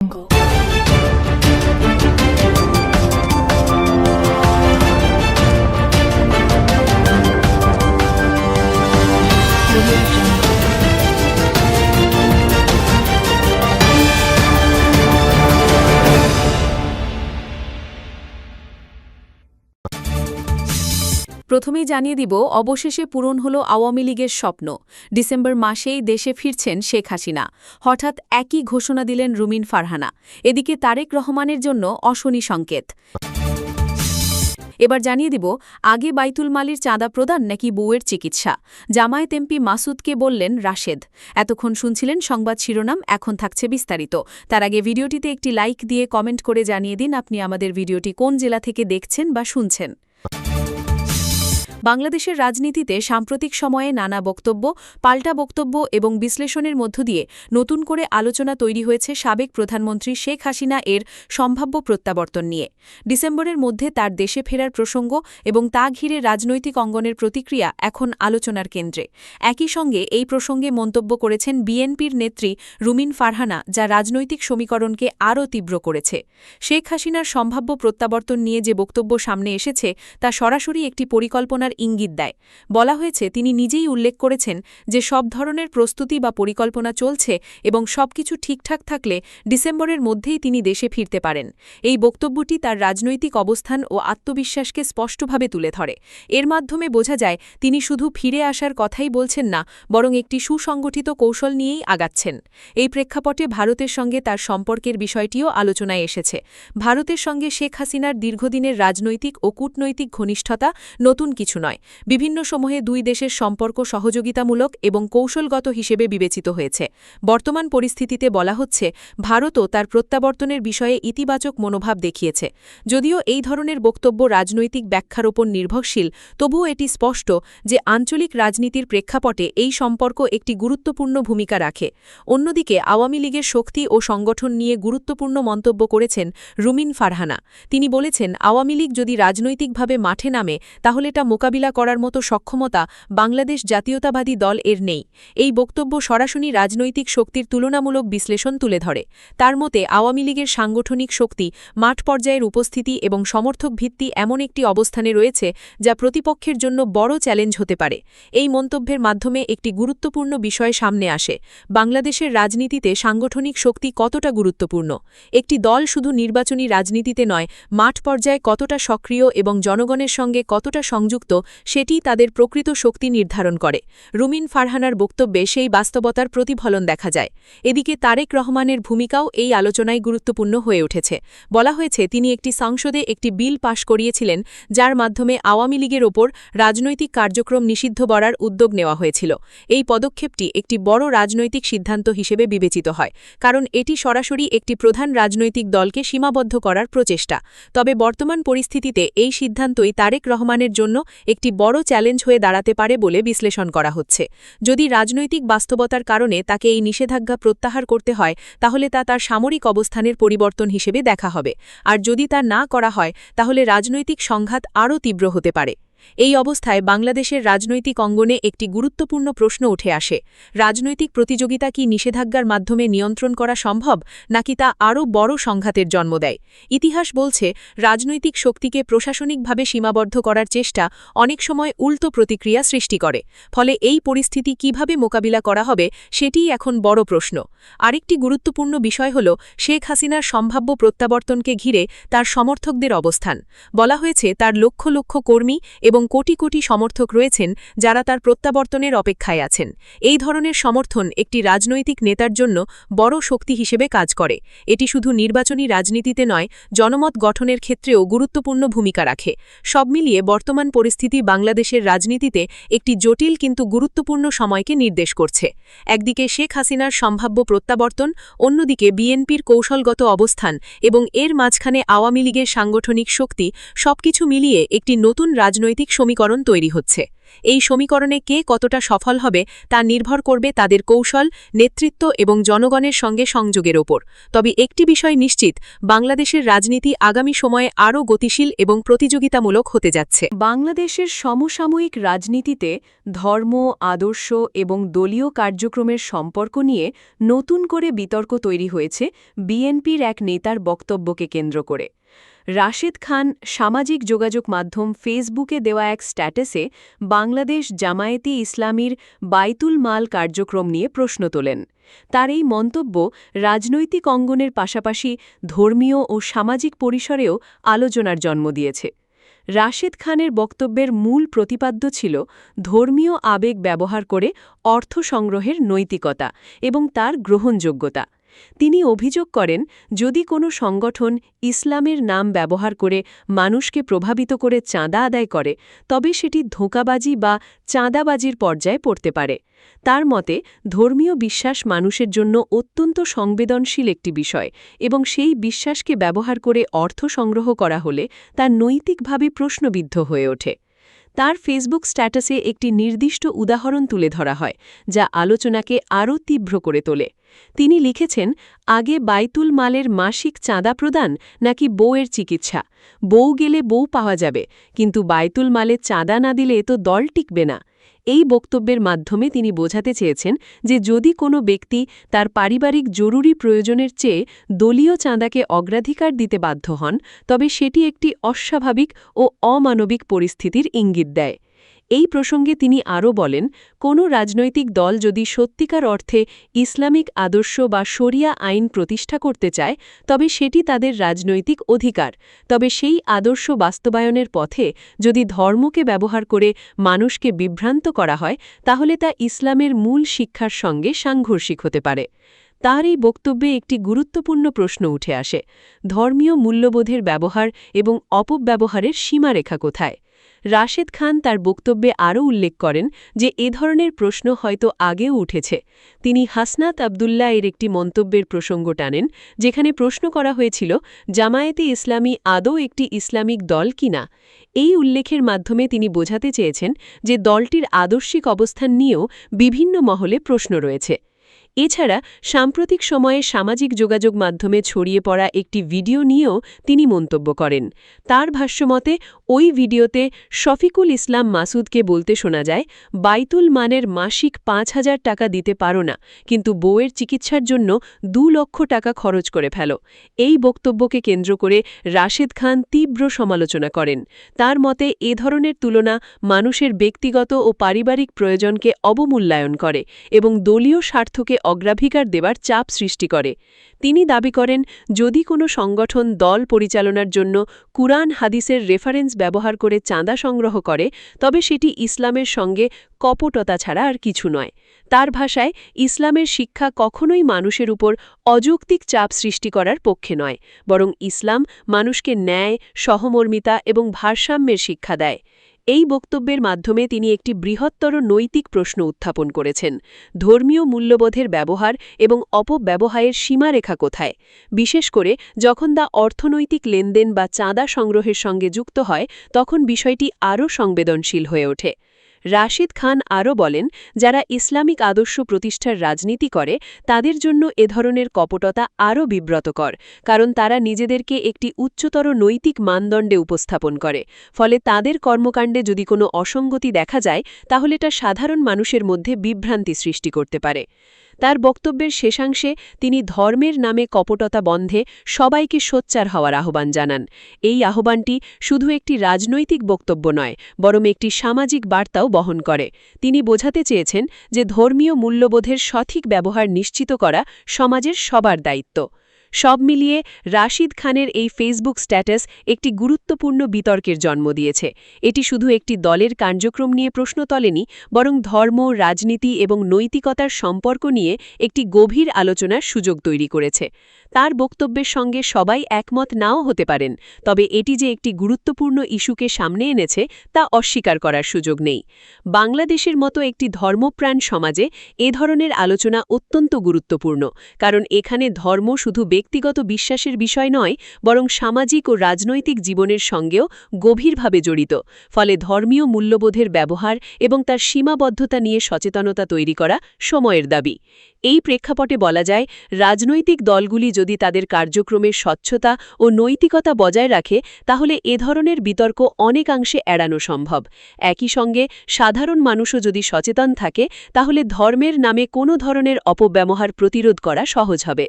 Jungle. Audio Jungle. প্রথমেই জানিয়ে দিব, অবশেষে পূরণ হলো আওয়ামী লীগের স্বপ্ন। ডিসেম্বর মাসেই দেশে ফিরছেন শেখ হাসিনা। হঠাৎ একই ঘোষণা দিলেন রুমিন ফারহানা। এদিকে তারেক রহমানের জন্য অশনি সংকেত। এবার জানিয়ে দিব, আগে বাইতুল মালির চাঁদা প্রদান নাকি বউয়ের চিকিৎসা। জামায়াত এমপি মাসুদকে বললেন রাশেদ। এতক্ষণ শুনছিলেন সংবাদ শিরোনাম, এখন থাকছে বিস্তারিত। তার আগে ভিডিওটিতে একটি লাইক দিয়ে কমেন্ট করে জানিয়ে দিন আপনি আমাদের ভিডিওটি কোন জেলা থেকে দেখছেন বা শুনছেন। বাংলাদেশের রাজনীতিতে সাম্প্রতিক সময়ে নানা বক্তব্য, পাল্টা বক্তব্য এবং বিশ্লেষণের মধ্য দিয়ে নতুন করে আলোচনা তৈরি হয়েছে সাবেক প্রধানমন্ত্রী শেখ হাসিনা এর সম্ভাব্য প্রত্যাবর্তন নিয়ে। ডিসেম্বরের মধ্যে তার দেশে ফেরার প্রসঙ্গ এবং তা ঘিরে রাজনৈতিক অঙ্গনের প্রতিক্রিয়া এখন আলোচনার কেন্দ্রে। একই সঙ্গে এই প্রসঙ্গে মন্তব্য করেছেন বিএনপির নেত্রী রুমিন ফারহানা, যা রাজনৈতিক সমীকরণকে আরও তীব্র করেছে। শেখ হাসিনার সম্ভাব্য প্রত্যাবর্তন নিয়ে যে বক্তব্য সামনে এসেছে তা সরাসরি একটি পরিকল্পনার ইঙ্গিত দেয়। বলা হয়েছে, তিনি নিজেই উল্লেখ করেছেন যে সব ধরনের প্রস্তুতি বা পরিকল্পনা চলছে এবং সবকিছু ঠিকঠাক থাকলে ডিসেম্বরের মধ্যেই তিনি দেশে ফিরতে পারেন। এই বক্তব্যটি তার রাজনৈতিক অবস্থান ও আত্মবিশ্বাসকে স্পষ্টভাবে তুলে ধরে। এর মাধ্যমে বোঝা যায় তিনি শুধু ফিরে আসার কথাই বলছেন না, বরং একটি সুসংগঠিত কৌশল নিয়েই আগাচ্ছেন। এই প্রেক্ষাপটে ভারতের সঙ্গে তার সম্পর্কের বিষয়টিও আলোচনায় এসেছে। ভারতের সঙ্গে শেখ হাসিনার দীর্ঘদিনের রাজনৈতিক ও কূটনৈতিক ঘনিষ্ঠতা নতুন কিছু নয়। বিভিন্ন সময়ে দুই দেশের সম্পর্ক সহযোগিতামূলক এবং কৌশলগত হিসেবে বিবেচিত হয়েছে। বর্তমান পরিস্থিতিতে বলা হচ্ছে, ভারতও তার প্রত্যাবর্তনের বিষয়ে ইতিবাচক মনোভাব দেখিয়েছে। যদিও এই ধরনের বক্তব্য রাজনৈতিক ব্যাখ্যার ওপর নির্ভরশীল, তবুও এটি স্পষ্ট যে আঞ্চলিক রাজনীতির প্রেক্ষাপটে এই সম্পর্ক একটি গুরুত্বপূর্ণ ভূমিকা রাখে। অন্যদিকে আওয়ামী লীগের শক্তি ও সংগঠন নিয়ে গুরুত্বপূর্ণ মন্তব্য করেছেন রুমিন ফারহানা। তিনি বলেছেন, আওয়ামী লীগ যদি রাজনৈতিকভাবে মাঠে নামে তাহলে এটা মোকাবিলা করার মতো সক্ষমতা বাংলাদেশ জাতীয়তাবাদী দল এর নেই। এই বক্তব্য সরাসরি রাজনৈতিক শক্তির তুলনামূলক বিশ্লেষণ তুলে ধরে। তার মতে, আওয়ামী লীগের সাংগঠনিক শক্তি, মাঠ পর্যায়ের উপস্থিতি এবং সমর্থক ভিত্তি এমন একটি অবস্থানে রয়েছে যা প্রতিপক্ষের জন্য বড় চ্যালেঞ্জ হতে পারে। এই মন্তব্যের মাধ্যমে একটি গুরুত্বপূর্ণ বিষয় সামনে আসে, বাংলাদেশের রাজনীতিতে সাংগঠনিক শক্তি কতটা গুরুত্বপূর্ণ। একটি দল শুধু নির্বাচনী রাজনীতিতে নয়, মাঠ পর্যায়ে কতটা সক্রিয় এবং জনগণের সঙ্গে কতটা সংযুক্ত সেটিই তাদের প্রকৃত শক্তি নির্ধারণ করে। রুমিন ফারহানার বক্তব্যে সেই বাস্তবতার প্রতিফলন দেখা যায়। এদিকে তারেক রহমানের ভূমিকাও এই আলোচনায় গুরুত্বপূর্ণ হয়ে উঠেছে। বলা হয়েছে, তিনি একটি সংসদে একটি বিল পাশ করিয়েছিলেন যার মাধ্যমে আওয়ামী লীগের ওপর রাজনৈতিক কার্যক্রম নিষিদ্ধ করার উদ্যোগ নেওয়া হয়েছিল। এই পদক্ষেপটি একটি বড় রাজনৈতিক সিদ্ধান্ত হিসেবে বিবেচিত হয়, কারণ এটি সরাসরি একটি প্রধান রাজনৈতিক দলকে সীমাবদ্ধ করার প্রচেষ্টা। তবে বর্তমান পরিস্থিতিতে এই সিদ্ধান্তই তারেক রহমানের জন্য একটি বড় চ্যালেঞ্জ হয়ে দাঁড়াতে পারে বলে বিশ্লেষণ করা হচ্ছে। যদি রাজনৈতিক বাস্তবতার কারণে তাকে এই নিষেধাজ্ঞা প্রত্যাহার করতে হয়, তাহলে তা তার সামরিক অবস্থানের পরিবর্তন হিসেবে দেখা হবে। আর যদি তা না করা হয়, তাহলে রাজনৈতিক সংঘাত আরও তীব্র হতে পারে। এই অবস্থায় বাংলাদেশের রাজনৈতিক অঙ্গনে একটি গুরুত্বপূর্ণ প্রশ্ন উঠে আসে, রাজনৈতিক প্রতিযোগিতা কি নিষেধাজ্ঞার মাধ্যমে নিয়ন্ত্রণ করা সম্ভব, নাকি তা আরও বড় সংঘাতের জন্ম দেয়। ইতিহাস বলছে, রাজনৈতিক শক্তিকে প্রশাসনিকভাবে সীমাবদ্ধ করার চেষ্টা অনেক সময় উল্টো প্রতিক্রিয়া সৃষ্টি করে। ফলে এই পরিস্থিতি কিভাবে মোকাবিলা করা হবে সেটিই এখন বড় প্রশ্ন। আরেকটি গুরুত্বপূর্ণ বিষয় হল শেখ হাসিনার সম্ভাব্য প্রত্যাবর্তনকে ঘিরে তার সমর্থকদের অবস্থান। বলা হয়েছে, তার লক্ষ লক্ষ কর্মী এবং কোটি কোটি সমর্থক রয়েছেন যারা তার প্রত্যাবর্তনের অপেক্ষায় আছেন। এই ধরনের সমর্থন একটি রাজনৈতিক নেতার জন্য বড় শক্তি হিসেবে কাজ করে। এটি শুধু নির্বাচনী রাজনীতিতে নয়, জনমত গঠনের ক্ষেত্রেও গুরুত্বপূর্ণ ভূমিকা রাখে। সব মিলিয়ে বর্তমান পরিস্থিতি বাংলাদেশের রাজনীতিতে একটি জটিল কিন্তু গুরুত্বপূর্ণ সময়কে নির্দেশ করছে। একদিকে শেখ হাসিনার সম্ভাব্য প্রত্যাবর্তন, অন্যদিকে বিএনপির কৌশলগত অবস্থান এবং এর মাঝখানে আওয়ামী লীগের সাংগঠনিক শক্তি, সবকিছু মিলিয়ে একটি নতুন রাজনৈতিক সঠিক সমীকরণ তৈরি হচ্ছে। এই সমীকরণে কে কতটা সফল হবে তা নির্ভর করবে তাদের কৌশল, নেতৃত্ব এবং জনগণের সঙ্গে সংযোগের ওপর। তবে একটি বিষয় নিশ্চিত, বাংলাদেশের রাজনীতি আগামী সময়ে আরও গতিশীল এবং প্রতিযোগিতামূলক হতে যাচ্ছে। বাংলাদেশের সমসাময়িক রাজনীতিতে ধর্ম, আদর্শ এবং দলীয় কার্যক্রমের সম্পর্ক নিয়ে নতুন করে বিতর্ক তৈরি হয়েছে বিএনপির এক নেতার বক্তব্যকে কেন্দ্র করে। রাশেদ খান সামাজিক যোগাযোগ মাধ্যম ফেসবুকে দেওয়া এক স্ট্যাটাসে বাংলাদেশ জামায়াতে ইসলামীর বাইতুল মাল কার্যক্রম নিয়ে প্রশ্ন তোলেন। তার এই মন্তব্য রাজনৈতিক অঙ্গনের পাশাপাশি ধর্মীয় ও সামাজিক পরিসরেও আলোচনার জন্ম দিয়েছে। রাশেদ খানের বক্তব্যের মূল প্রতিপাদ্য ছিল ধর্মীয় আবেগ ব্যবহার করে অর্থ সংগ্রহের নৈতিকতা এবং তার গ্রহণযোগ্যতা। তিনি অভিযোগ করেন, যদি কোনো সংগঠন ইসলামের নাম ব্যবহার করে মানুষকে প্রভাবিত করে চাঁদা আদায় করে, তবে সেটি ধোঁকাবাজি বা চাঁদাবাজির পর্যায়ে পড়তে পারে। তার মতে, ধর্মীয় বিশ্বাস মানুষের জন্য অত্যন্ত সংবেদনশীল একটি বিষয় এবং সেই বিশ্বাসকে ব্যবহার করে অর্থ সংগ্রহ করা হলে তা নৈতিকভাবে প্রশ্নবিদ্ধ হয়ে ওঠে। তার ফেসবুক স্ট্যাটাসে একটি নির্দিষ্ট উদাহরণ তুলে ধরা হয়, যা আলোচনাকে আরও তীব্র করে তোলে। তিনি লিখেছেন, আগে বাইতুল মালের মাসিক চাঁদা প্রদান নাকি বউয়ের চিকিৎসা? বউ গেলে বউ পাওয়া যাবে, কিন্তু বাইতুল মালে চাঁদা না দিলে তো দল টিকবে না। এই বক্তব্যের মাধ্যমে তিনি বোঝাতে চেয়েছেন যে যদি কোনো ব্যক্তি তার পারিবারিক জরুরি প্রয়োজনের চেয়ে দলীয় চাঁদাকে অগ্রাধিকার দিতে বাধ্য হন, তবে সেটি একটি অস্বাভাবিক ও অমানবিক পরিস্থিতির ইঙ্গিত দেয়। এই প্রসঙ্গে তিনি আরও বলেন, কোনো রাজনৈতিক দল যদি সত্যিকার অর্থে ইসলামিক আদর্শ বা শরিয়া আইন প্রতিষ্ঠা করতে চায়, তবে সেটি তাদের রাজনৈতিক অধিকার। তবে সেই আদর্শ বাস্তবায়নের পথে যদি ধর্মকে ব্যবহার করে মানুষকে বিভ্রান্ত করা হয়, তাহলে তা ইসলামের মূল শিক্ষার সঙ্গে সাংঘর্ষিক হতে পারে। তার এই বক্তব্যে একটি গুরুত্বপূর্ণ প্রশ্ন উঠে আসে, ধর্মীয় মূল্যবোধের ব্যবহার এবং অপব্যবহারের সীমারেখা কোথায়? রাশেদ খান তার বক্তব্যে আরও উল্লেখ করেন যে এ ধরনের প্রশ্ন হয়তো আগেও উঠেছে। তিনি হাসনাত আবদুল্লাহ এর একটি মন্তব্যের প্রসঙ্গ টানেন, যেখানে প্রশ্ন করা হয়েছিল জামায়াতে ইসলামী আদৌ একটি ইসলামিক দল কিনা। এই উল্লেখের মাধ্যমে তিনি বোঝাতে চেয়েছেন যে দলটির আদর্শিক অবস্থান নিয়েও বিভিন্ন মহলে প্রশ্ন রয়েছে। এছাড়া সাম্প্রতিক সময়ে সামাজিক যোগাযোগ মাধ্যমে ছড়িয়ে পড়া একটি ভিডিও নিয়েও তিনি মন্তব্য করেন। তার ভাষ্যমতে, ওই ভিডিওতে শফিকুল ইসলাম মাসুদকে বলতে শোনা যায়, বাইতুল মানের মাসিক ৫,০০০ টাকা দিতে পারো না, কিন্তু বউয়ের চিকিৎসার জন্য ২ লক্ষ টাকা খরচ করে ফেলো। এই বক্তব্যকে কেন্দ্র করে রাশেদ খান তীব্র সমালোচনা করেন। তার মতে, এ ধরনের তুলনা মানুষের ব্যক্তিগত ও পারিবারিক প্রয়োজনকে অবমূল্যায়ন করে এবং দলীয় স্বার্থকে অগ্রাধিকার দেবার চাপ সৃষ্টি করে। তিনি দাবি করেন, যদি কোনো সংগঠন দল পরিচালনার জন্য কুরআন হাদিসের রেফারেন্স ব্যবহার করে চাঁদা সংগ্রহ করে, তবে সেটি ইসলামের সঙ্গে কপটতা ছাড়া আর কিছু নয়। তার ভাষায়, ইসলামের শিক্ষা কখনোই মানুষের উপর অযৌক্তিক চাপ সৃষ্টি করার পক্ষে নয়, বরং ইসলাম মানুষকে ন্যায়, সহমর্মিতা এবং ভারসাম্যের শিক্ষা দেয়। এই বক্তব্যের মাধ্যমে তিনি একটি বৃহত্তর নৈতিক প্রশ্ন উত্থাপন করেছেন, ধর্মীয় মূল্যবোধের ব্যবহার এবং অপব্যবহারের সীমারেখা কোথায়, বিশেষ করে যখন তা অর্থনৈতিক লেনদেন বা চাঁদা সংগ্রহের সঙ্গে যুক্ত হয়, তখন বিষয়টি আরও সংবেদনশীল হয়ে ওঠে। রাশেদ খান আরও বলেন, যারা ইসলামিক আদর্শ প্রতিষ্ঠার রাজনীতি করে তাদের জন্য এ ধরনের কপটতা আরও বিব্রতকর, কারণ তারা নিজেদেরকে একটি উচ্চতর নৈতিক মানদণ্ডে উপস্থাপন করে। ফলে তাদের কর্মকাণ্ডে যদি কোনো অসঙ্গতি দেখা যায়, তাহলে তা সাধারণ মানুষের মধ্যে বিভ্রান্তি সৃষ্টি করতে পারে। তার বক্তব্যের শেষাংশে তিনি ধর্মের নামে কপটতা বন্ধে সবাইকে সোচ্চার হওয়ার আহ্বান জানান। এই আহ্বানটি শুধু একটি রাজনৈতিক বক্তব্য নয়, বরং একটি সামাজিক বার্তাও বহন করে। তিনি বোঝাতে চেয়েছেন যে ধর্মীয় মূল্যবোধের সঠিক ব্যবহার নিশ্চিত করা সমাজের সবার দায়িত্ব। সব মিলিয়ে রাশিদ খানের এই ফেসবুক স্ট্যাটাস একটি গুরুত্বপূর্ণ বিতর্কের জন্ম দিয়েছে। এটি শুধু একটি দলের কার্যক্রম নিয়ে প্রশ্ন তোলেনি, বরং ধর্ম, রাজনীতি এবং নৈতিকতার সম্পর্ক নিয়ে একটি গভীর আলোচনার সুযোগ তৈরি করেছে। তার বক্তব্যের সঙ্গে সবাই একমত নাও হতে পারেন, তবে এটি যে একটি গুরুত্বপূর্ণ ইস্যুকে সামনে এনেছে তা অস্বীকার করার সুযোগ নেই। বাংলাদেশের মতো একটি ধর্মপ্রাণ সমাজে এ ধরনের আলোচনা অত্যন্ত গুরুত্বপূর্ণ, কারণ এখানে ধর্ম শুধু ব্যক্তি ব্যক্তিগত বিশ্বাসের বিষয় নয়, বরং সামাজিক ও রাজনৈতিক জীবনের সঙ্গেও গভীরভাবে জড়িত। ফলে ধর্মীয় মূল্যবোধের ব্যবহার এবং তার সীমাবদ্ধতা নিয়ে সচেতনতা তৈরি করা সময়ের দাবি। এই প্রেক্ষাপটে বলা যায়, রাজনৈতিক দলগুলি যদি তাদের কার্যক্রমের স্বচ্ছতা ও নৈতিকতা বজায় রাখে, তাহলে এ ধরনের বিতর্ক অনেকাংশে এড়ানো সম্ভব। একই সঙ্গে সাধারণ মানুষও যদি সচেতন থাকে, তাহলে ধর্মের নামে কোনো ধরনের অপব্যবহার প্রতিরোধ করা সহজ হবে।